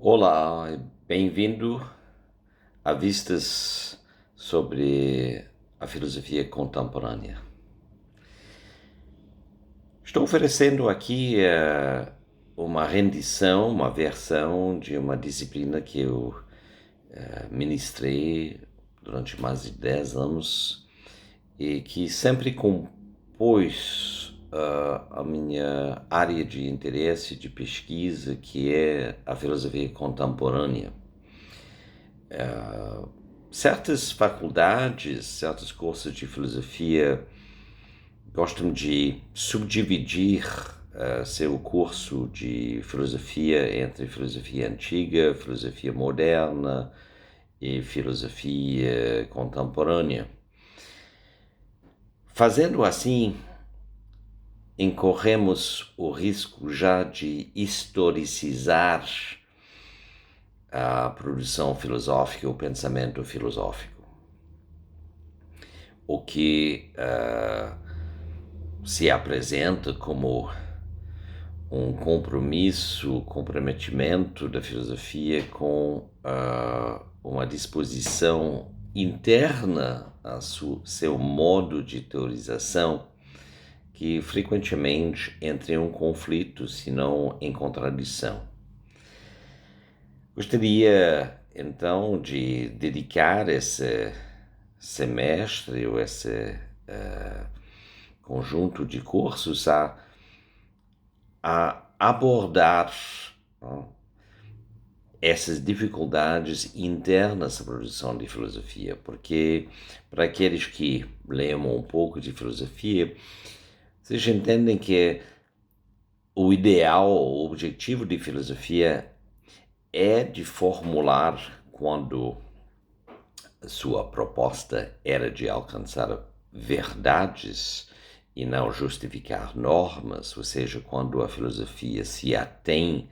Olá, bem-vindo a Vistas sobre a Filosofia Contemporânea. Estou oferecendo aqui uma rendição, uma versão de uma disciplina que eu ministrei durante mais de 10 anos e que sempre compôs a minha área de interesse, de pesquisa, que é a filosofia contemporânea. Certas faculdades, certos cursos de filosofia gostam de subdividir seu curso de filosofia entre filosofia antiga, filosofia moderna e filosofia contemporânea. Fazendo assim, incorremos o risco já de historicizar a produção filosófica, o pensamento filosófico, o que se apresenta como um comprometimento da filosofia com uma disposição interna a seu modo de teorização, que frequentemente entra em um conflito, se não em contradição. Gostaria, então, de dedicar esse semestre ou esse conjunto de cursos a abordar essas dificuldades internas da produção de filosofia, porque para aqueles que leem um pouco de filosofia, vocês entendem que o ideal, o objetivo de filosofia é de formular, quando sua proposta era de alcançar verdades e não justificar normas, ou seja, quando a filosofia se atém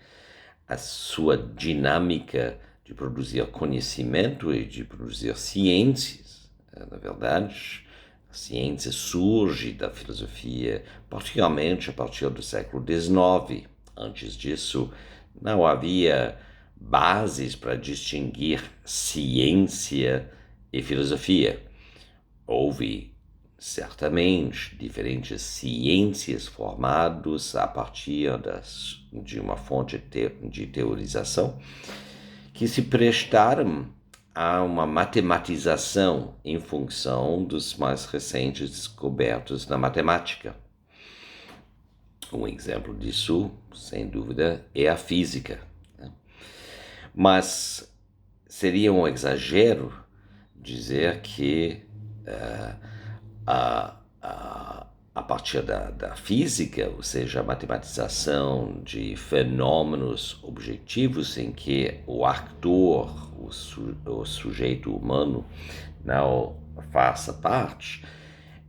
à sua dinâmica de produzir conhecimento e de produzir ciências. Na verdade, a ciência surge da filosofia, particularmente a partir do século XIX. Antes disso, não havia bases para distinguir ciência e filosofia. Houve, certamente, diferentes ciências formadas a partir de uma fonte de teorização que se prestaram a uma matematização em função dos mais recentes descobertos na matemática. Um exemplo disso, sem dúvida, é a física. Mas seria um exagero dizer que a partir da física, ou seja, a matematização de fenômenos objetivos em que o ator, o sujeito humano, não faça parte,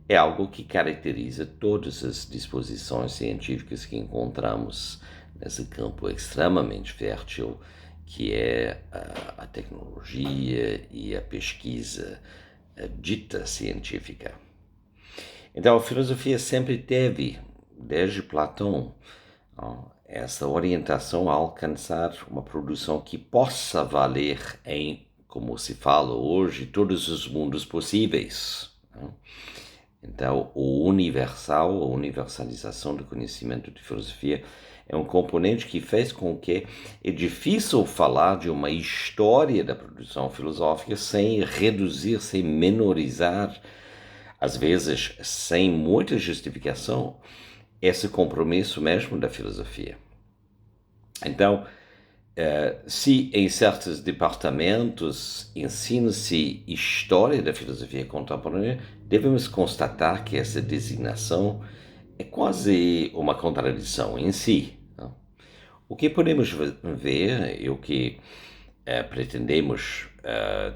é algo que caracteriza todas as disposições científicas que encontramos nesse campo extremamente fértil, que é a tecnologia e a pesquisa dita científica. Então, a filosofia sempre teve, desde Platão, essa orientação a alcançar uma produção que possa valer em, como se fala hoje, todos os mundos possíveis. Então, o universal, a universalização do conhecimento de filosofia é um componente que fez com que é difícil falar de uma história da produção filosófica sem reduzir, sem menorizar, às vezes sem muita justificação, esse compromisso mesmo da filosofia. Então, se em certos departamentos ensina-se história da filosofia contemporânea, devemos constatar que essa designação é quase uma contradição em si. Não? O que podemos ver e o que pretendemos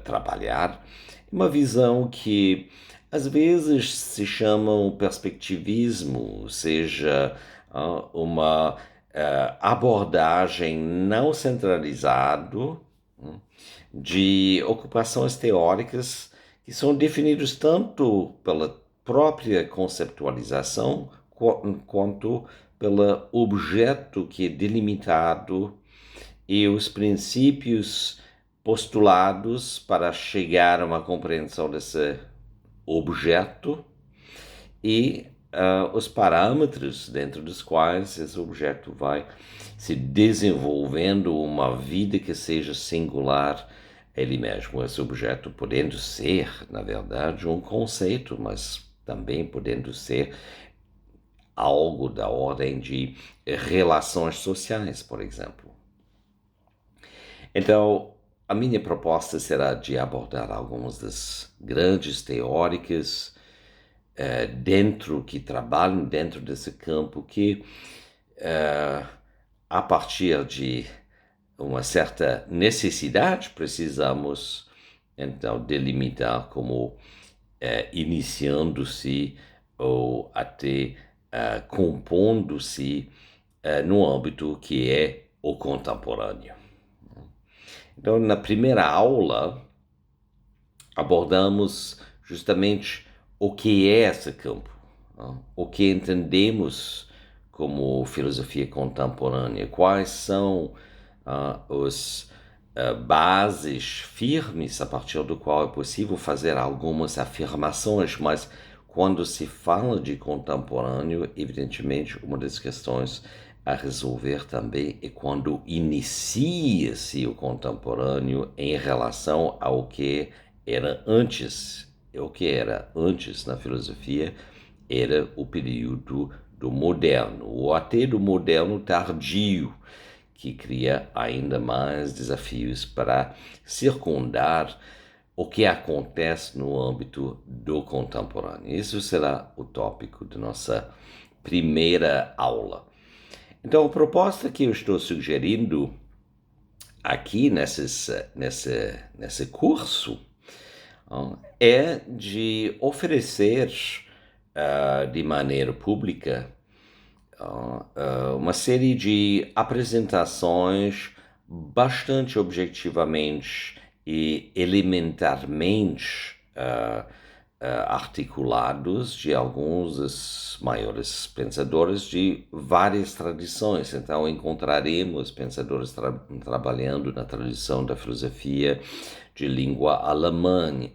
trabalhar é uma visão que às vezes se chama perspectivismo, ou seja, uma abordagem não centralizada de ocupações teóricas que são definidas tanto pela própria conceptualização quanto pelo objeto que é delimitado e os princípios postulados para chegar a uma compreensão desse objeto e os parâmetros dentro dos quais esse objeto vai se desenvolvendo uma vida que seja singular a ele mesmo. Esse objeto podendo ser, na verdade, um conceito, mas também podendo ser algo da ordem de relações sociais, por exemplo. Então, a minha proposta será de abordar algumas das grandes teóricas que trabalham dentro desse campo, que a partir de uma certa necessidade precisamos então delimitar como iniciando-se ou até compondo-se no âmbito que é o contemporâneo. Então, na primeira aula, abordamos justamente o que é esse campo, o que entendemos como filosofia contemporânea, quais são os bases firmes a partir do qual é possível fazer algumas afirmações, mas quando se fala de contemporâneo, evidentemente, uma das questões a resolver também é quando inicia-se o contemporâneo em relação ao que era antes. O que era antes na filosofia era o período do moderno, ou até do moderno tardio, que cria ainda mais desafios para circundar o que acontece no âmbito do contemporâneo. Isso será o tópico de nossa primeira aula. Então, a proposta que eu estou sugerindo aqui nesse curso é de oferecer de maneira pública uma série de apresentações bastante objetivamente e elementarmente articulados de alguns dos maiores pensadores de várias tradições. Então encontraremos pensadores trabalhando na tradição da filosofia de língua alemã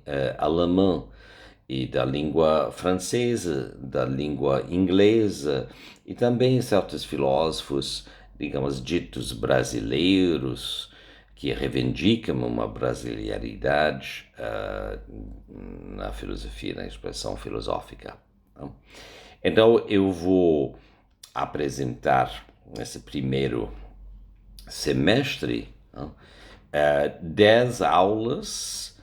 e da língua francesa, da língua inglesa, e também certos filósofos, digamos, ditos brasileiros, que reivindicam uma brasileiridade na filosofia, na expressão filosófica. Então, eu vou apresentar, nesse primeiro semestre, 10 aulas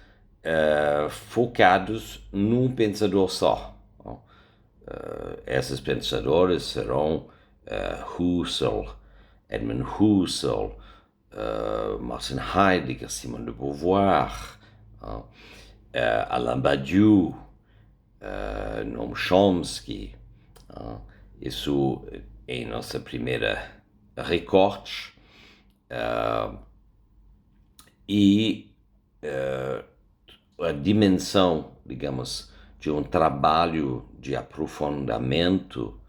focados num pensador só. Esses pensadores serão Husserl, Edmund Husserl, Martin Heidegger, Simone de Beauvoir, Alain Badiou, Noam Chomsky. Isso em nossa primeira recorte. E a dimensão, digamos, de um trabalho de aprofundamento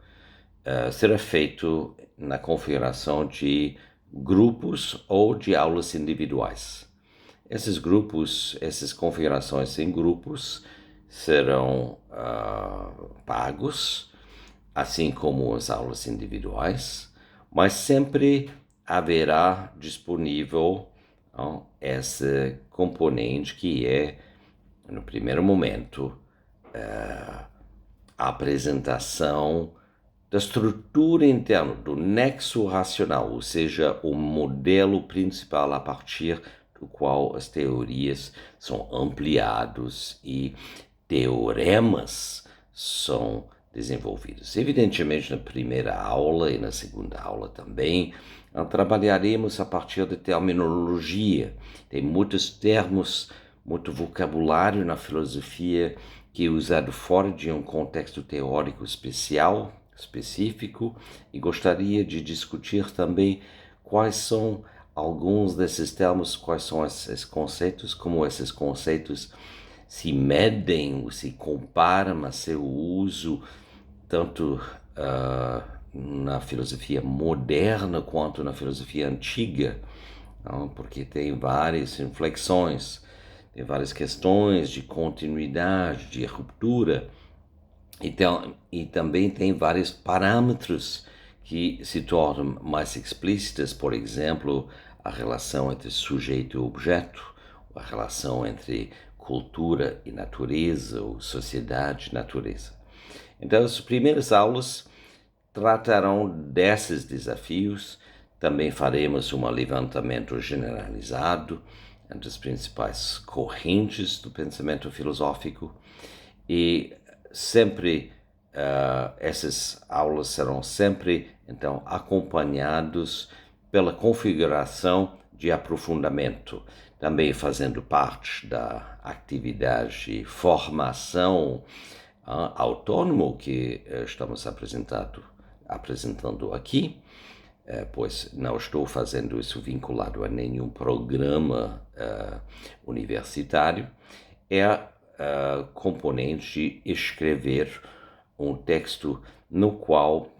será feito na configuração de grupos ou de aulas individuais. Esses grupos, essas configurações em grupos serão pagos, assim como as aulas individuais, mas sempre haverá disponível esse componente que é, no primeiro momento, a apresentação da estrutura interna, do nexo racional, ou seja, o modelo principal a partir do qual as teorias são ampliados e teoremas são desenvolvidos. Evidentemente, na primeira aula e na segunda aula também, trabalharemos a partir de terminologia. Tem muitos termos, muito vocabulário na filosofia que é usado fora de um contexto teórico específico, e gostaria de discutir também quais são alguns desses termos, quais são esses conceitos, como esses conceitos se medem ou se comparam a seu uso tanto na filosofia moderna quanto na filosofia antiga, não? Porque tem várias inflexões, tem várias questões de continuidade, de ruptura, então, e também tem vários parâmetros que se tornam mais explícitas, por exemplo, a relação entre sujeito e objeto, a relação entre cultura e natureza, ou sociedade e natureza. Então, as primeiras aulas tratarão desses desafios. Também faremos um levantamento generalizado entre as principais correntes do pensamento filosófico e sempre essas aulas serão sempre então acompanhados pela configuração de aprofundamento, também fazendo parte da atividade de formação autônomo que estamos apresentando aqui, pois não estou fazendo isso vinculado a nenhum programa universitário, é componente de escrever um texto no qual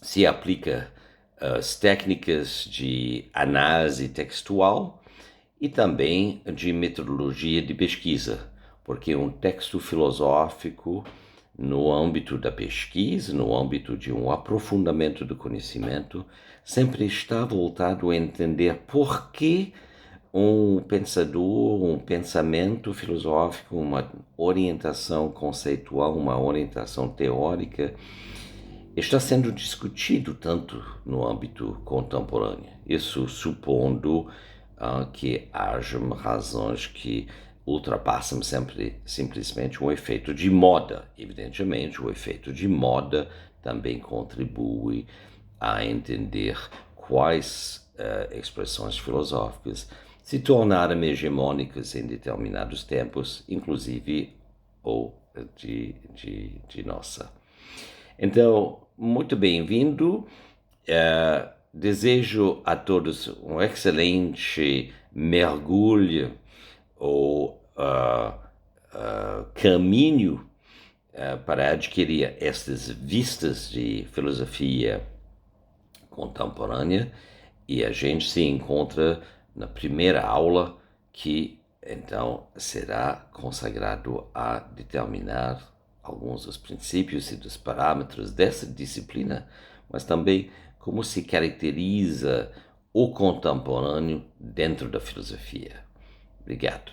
se aplica as técnicas de análise textual e também de metodologia de pesquisa, porque um texto filosófico, no âmbito da pesquisa, no âmbito de um aprofundamento do conhecimento, sempre está voltado a entender por que um pensador, um pensamento filosófico, uma orientação conceitual, uma orientação teórica, está sendo discutido tanto no âmbito contemporâneo. Isso supondo que hajam razões que ultrapassam sempre simplesmente um efeito de moda. Evidentemente, o efeito de moda também contribui a entender quais expressões filosóficas se tornaram hegemônicas em determinados tempos, inclusive ou de nossa. Então, muito bem-vindo. Desejo a todos um excelente mergulho ou caminho para adquirir estas vistas de filosofia contemporânea, e a gente se encontra na primeira aula, que então será consagrado a determinar alguns dos princípios e dos parâmetros dessa disciplina, mas também como se caracteriza o contemporâneo dentro da filosofia. Obrigado.